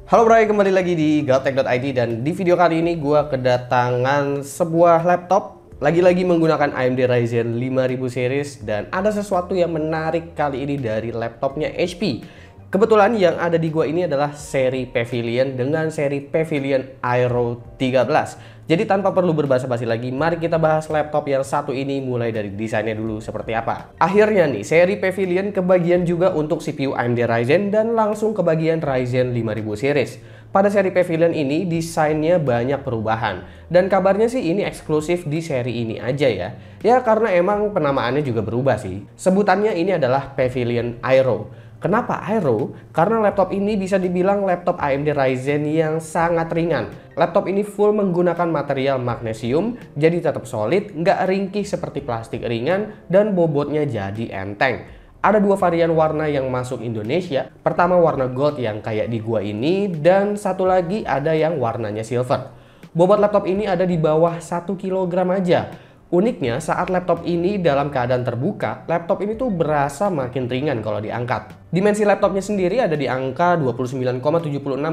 Halo bro, kembali lagi di galtech.id dan di video kali ini gue kedatangan sebuah laptop lagi-lagi menggunakan AMD Ryzen 5000 series dan ada sesuatu yang menarik kali ini dari laptopnya HP. Kebetulan yang ada di gua ini adalah seri Pavilion dengan seri Pavilion Aero 13. Jadi tanpa perlu berbasa-basi lagi, mari kita bahas laptop yang satu ini mulai dari desainnya dulu seperti apa. Akhirnya nih, seri Pavilion kebagian juga untuk CPU AMD Ryzen dan langsung kebagian Ryzen 5000 series. Pada seri Pavilion ini desainnya banyak perubahan dan kabarnya sih ini eksklusif di seri ini aja ya. Ya karena emang penamaannya juga berubah sih. Sebutannya ini adalah Pavilion Aero. Kenapa Aero? Karena laptop ini bisa dibilang laptop AMD Ryzen yang sangat ringan. Laptop ini full menggunakan material magnesium, jadi tetap solid, nggak ringkih seperti plastik ringan, dan bobotnya jadi enteng. Ada dua varian warna yang masuk Indonesia. Pertama warna gold yang kayak di gua ini, dan satu lagi ada yang warnanya silver. Bobot laptop ini ada di bawah 1 kg aja. Uniknya saat laptop ini dalam keadaan terbuka, laptop ini tuh berasa makin ringan kalau diangkat. Dimensi laptopnya sendiri ada di angka 29,76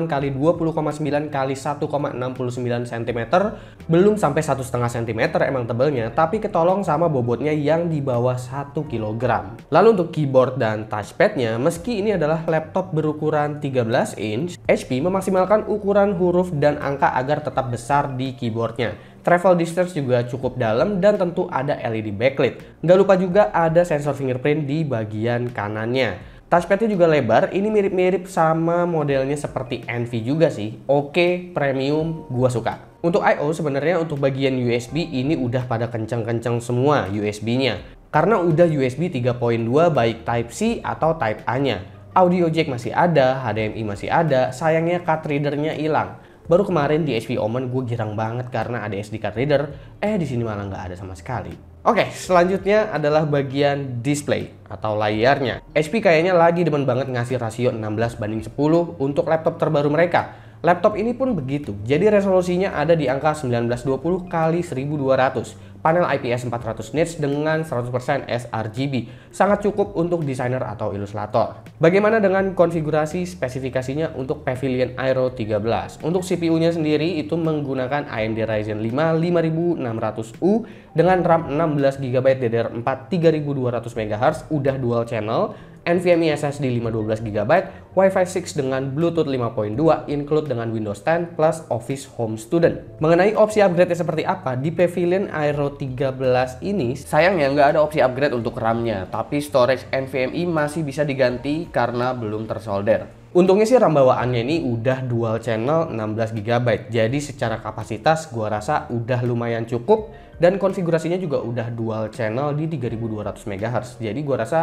x 20,9 x 1,69 cm. Belum sampai 1,5 cm emang tebelnya, tapi ketolong sama bobotnya yang di bawah 1 kg. Lalu untuk keyboard dan touchpadnya, meski ini adalah laptop berukuran 13 inch, HP memaksimalkan ukuran huruf dan angka agar tetap besar di keyboardnya. Travel distance juga cukup dalam dan tentu ada LED backlit. Nggak lupa juga ada sensor fingerprint di bagian kanannya. Touchpadnya juga lebar, ini mirip-mirip sama modelnya seperti Envy juga sih. Oke, premium, gua suka. Untuk I/O sebenarnya untuk bagian USB ini udah pada kencang-kencang semua USB-nya. Karena udah USB 3.2 baik Type-C atau Type-A-nya. Audio jack masih ada, HDMI masih ada, sayangnya card reader-nya hilang. Baru kemarin di HP Omen gue girang banget karena ada SD card reader, di sini malah nggak ada sama sekali. Oke, selanjutnya adalah bagian display atau layarnya. HP kayaknya lagi demen banget ngasih rasio 16:10 untuk laptop terbaru mereka. Laptop ini pun begitu, jadi resolusinya ada di angka 1920 x 1200. Panel IPS 400 nits dengan 100% sRGB. Sangat cukup untuk desainer atau ilustrator. Bagaimana dengan konfigurasi spesifikasinya untuk Pavilion Aero 13? Untuk CPU-nya sendiri itu menggunakan AMD Ryzen 5 5600U dengan RAM 16GB DDR4 3200 MHz, udah dual channel, NVMe SSD 512GB, Wi-Fi 6 dengan Bluetooth 5.2, include dengan Windows 10 plus Office Home Student. Mengenai opsi upgrade-nya seperti apa, di Pavilion Aero 13 ini sayangnya nggak ada opsi upgrade untuk RAM-nya, tapi storage NVMe masih bisa diganti karena belum tersolder. Untungnya sih RAM bawaannya ini udah dual channel 16GB, jadi secara kapasitas gua rasa udah lumayan cukup dan konfigurasinya juga udah dual channel di 3200 MHz. Jadi gua rasa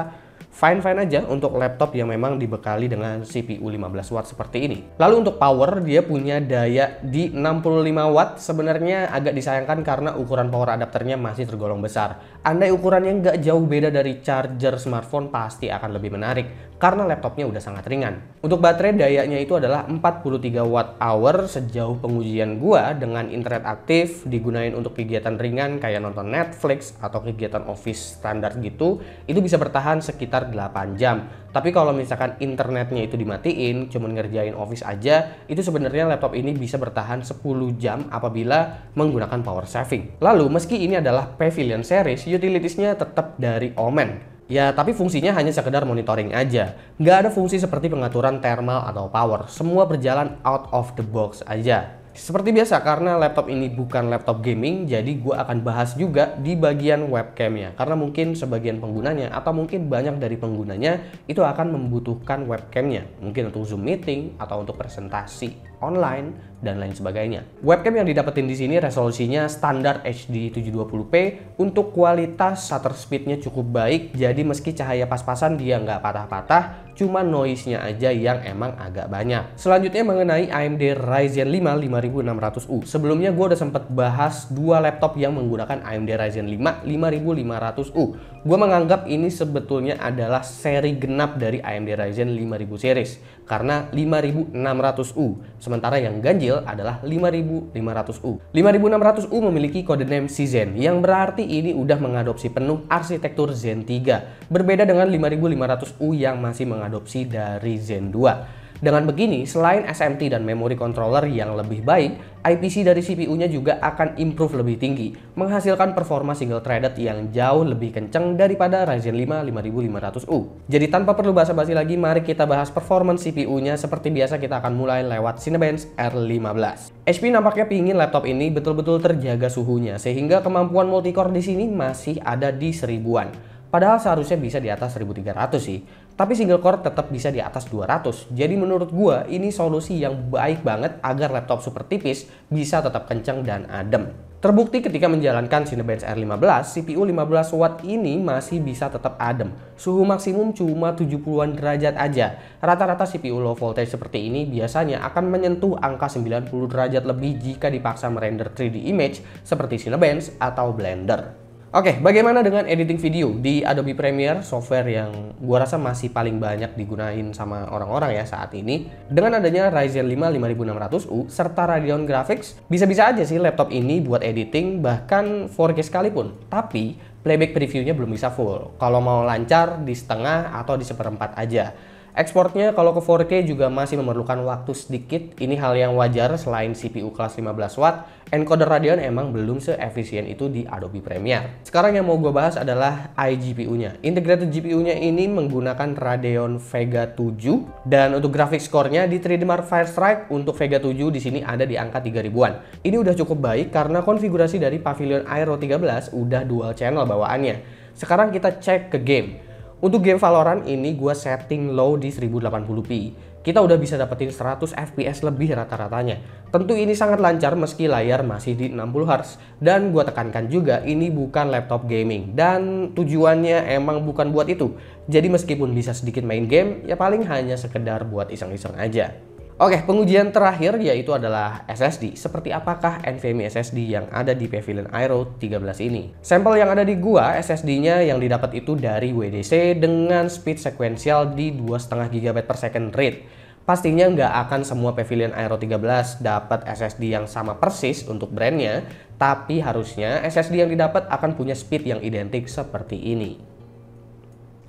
fine-fine aja untuk laptop yang memang dibekali dengan CPU 15 watt seperti ini. Lalu untuk power, dia punya daya di 65 watt. Sebenarnya agak disayangkan karena ukuran power adapternya masih tergolong besar. Andai ukurannya nggak jauh beda dari charger smartphone, pasti akan lebih menarik karena laptopnya udah sangat ringan. Untuk baterai, dayanya itu adalah 43 watt hour. Sejauh pengujian gua dengan internet aktif digunain untuk kegiatan ringan kayak nonton Netflix atau kegiatan office standar gitu, itu bisa bertahan sekitar 8 jam. Tapi kalau misalkan internetnya itu dimatiin, cuman ngerjain office aja, itu sebenarnya laptop ini bisa bertahan 10 jam apabila menggunakan power saving. Lalu meski ini adalah Pavilion series, utilitiesnya tetap dari Omen. Ya, tapi fungsinya hanya sekedar monitoring aja. Nggak ada fungsi seperti pengaturan thermal atau power. Semua berjalan out of the box aja. Seperti biasa, karena laptop ini bukan laptop gaming, jadi gue akan bahas juga di bagian webcamnya. Karena mungkin sebagian penggunanya, atau mungkin banyak dari penggunanya, itu akan membutuhkan webcamnya. Mungkin untuk Zoom meeting, atau untuk presentasi online, dan lain sebagainya. Webcam yang didapetin di sini resolusinya standar HD 720p. Untuk kualitas shutter speednya cukup baik, jadi meski cahaya pas-pasan dia nggak patah-patah, cuma noise-nya aja yang emang agak banyak. Selanjutnya mengenai AMD Ryzen 5 5600U. Sebelumnya gue udah sempet bahas dua laptop yang menggunakan AMD Ryzen 5 5500U. Gue menganggap ini sebetulnya adalah seri genap dari AMD Ryzen 5000 series karena 5600U. Sementara yang ganjil adalah 5500U. 5600U memiliki kode name Cizen yang berarti ini udah mengadopsi penuh arsitektur Zen 3. Berbeda dengan 5500U yang masih mengadopsi dari Zen 2. Dengan begini, selain SMT dan memory controller yang lebih baik, IPC dari CPU-nya juga akan improve lebih tinggi, menghasilkan performa single threaded yang jauh lebih kencang daripada Ryzen 5 5500U. Jadi tanpa perlu basa-basi lagi, mari kita bahas performance CPU-nya. Seperti biasa kita akan mulai lewat Cinebench R15. HP nampaknya pingin laptop ini betul-betul terjaga suhunya, sehingga kemampuan multicore di sini masih ada di 1000-an. Padahal seharusnya bisa di atas 1300 sih. Tapi single core tetap bisa di atas 200. Jadi menurut gua ini solusi yang baik banget agar laptop super tipis bisa tetap kencang dan adem. Terbukti ketika menjalankan Cinebench R15, CPU 15 watt ini masih bisa tetap adem. Suhu maksimum cuma 70-an derajat aja. Rata-rata CPU low voltage seperti ini biasanya akan menyentuh angka 90 derajat lebih jika dipaksa merender 3D image seperti Cinebench atau Blender. Oke, bagaimana dengan editing video di Adobe Premiere, software yang gua rasa masih paling banyak digunain sama orang-orang ya saat ini. Dengan adanya Ryzen 5 5600U serta Radeon Graphics, bisa-bisa aja sih laptop ini buat editing bahkan 4K sekalipun. Tapi playback previewnya belum bisa full. Kalau mau lancar di setengah atau di seperempat aja. Ekspornya kalau ke 4K juga masih memerlukan waktu sedikit. Ini hal yang wajar selain CPU kelas 15 watt, encoder Radeon emang belum seefisien itu di Adobe Premiere. Sekarang yang mau gue bahas adalah iGPU-nya. Integrated GPU-nya ini menggunakan Radeon Vega 7 dan untuk graphics core-nya di 3D Mark Firestrike untuk Vega 7 di sini ada di angka 3000-an. Ini udah cukup baik karena konfigurasi dari Pavilion Aero 13 udah dual channel bawaannya. Sekarang kita cek ke game. Untuk game Valorant ini gue setting low di 1080p. Kita udah bisa dapetin 100 fps lebih rata-ratanya. Tentu ini sangat lancar meski layar masih di 60Hz. Dan gue tekankan juga ini bukan laptop gaming. Dan tujuannya emang bukan buat itu. Jadi meskipun bisa sedikit main game, ya paling hanya sekedar buat iseng-iseng aja. Oke, pengujian terakhir yaitu adalah SSD. Seperti apakah NVMe SSD yang ada di Pavilion Aero 13 ini? Sampel yang ada di gua, SSD-nya yang didapat itu dari WDC dengan speed sekuensial di 2,5 GB per second rate. Pastinya nggak akan semua Pavilion Aero 13 dapat SSD yang sama persis untuk brandnya, tapi harusnya SSD yang didapat akan punya speed yang identik seperti ini.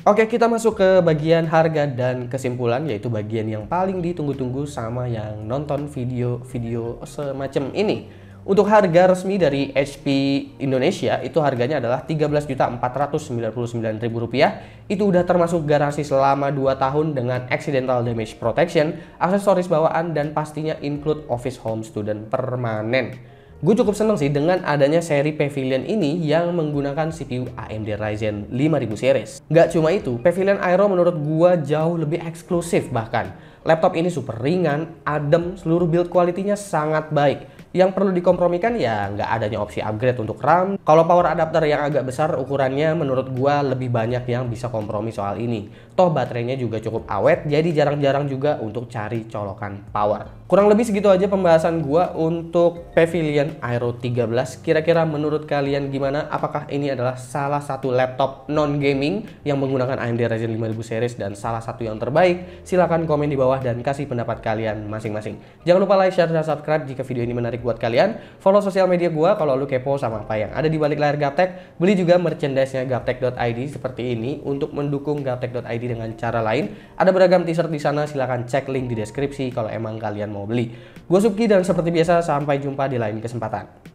Oke, kita masuk ke bagian harga dan kesimpulan, yaitu bagian yang paling ditunggu-tunggu sama yang nonton video-video semacam ini. Untuk harga resmi dari HP Indonesia itu harganya adalah Rp13.499.000. Itu udah termasuk garansi selama 2 tahun dengan accidental damage protection, aksesoris bawaan, dan pastinya include Office Home Student permanen. Gue cukup seneng sih dengan adanya seri Pavilion ini yang menggunakan CPU AMD Ryzen 5000 series. Nggak cuma itu, Pavilion Aero menurut gue jauh lebih eksklusif bahkan. Laptop ini super ringan, adem, seluruh build quality-nya sangat baik. Yang perlu dikompromikan ya nggak adanya opsi upgrade untuk RAM. Kalau power adapter yang agak besar ukurannya menurut gua lebih banyak yang bisa kompromi soal ini. Toh baterainya juga cukup awet, jadi jarang-jarang juga untuk cari colokan power. Kurang lebih segitu aja pembahasan gua untuk Pavilion Aero 13. Kira-kira menurut kalian gimana? Apakah ini adalah salah satu laptop non-gaming yang menggunakan AMD Ryzen 5000 series dan salah satu yang terbaik? Silahkan komen di bawah dan kasih pendapat kalian masing-masing. Jangan lupa like, share, dan subscribe jika video ini menarik buat kalian. Follow sosial media gua kalau lu kepo sama apa yang ada di balik layar Gaptek. Beli juga merchandise-nya gaptek.id seperti ini untuk mendukung gaptek.id dengan cara lain. Ada beragam t-shirt di sana, silahkan cek link di deskripsi kalau emang kalian mau beli. Gue Subki dan seperti biasa sampai jumpa di lain kesempatan.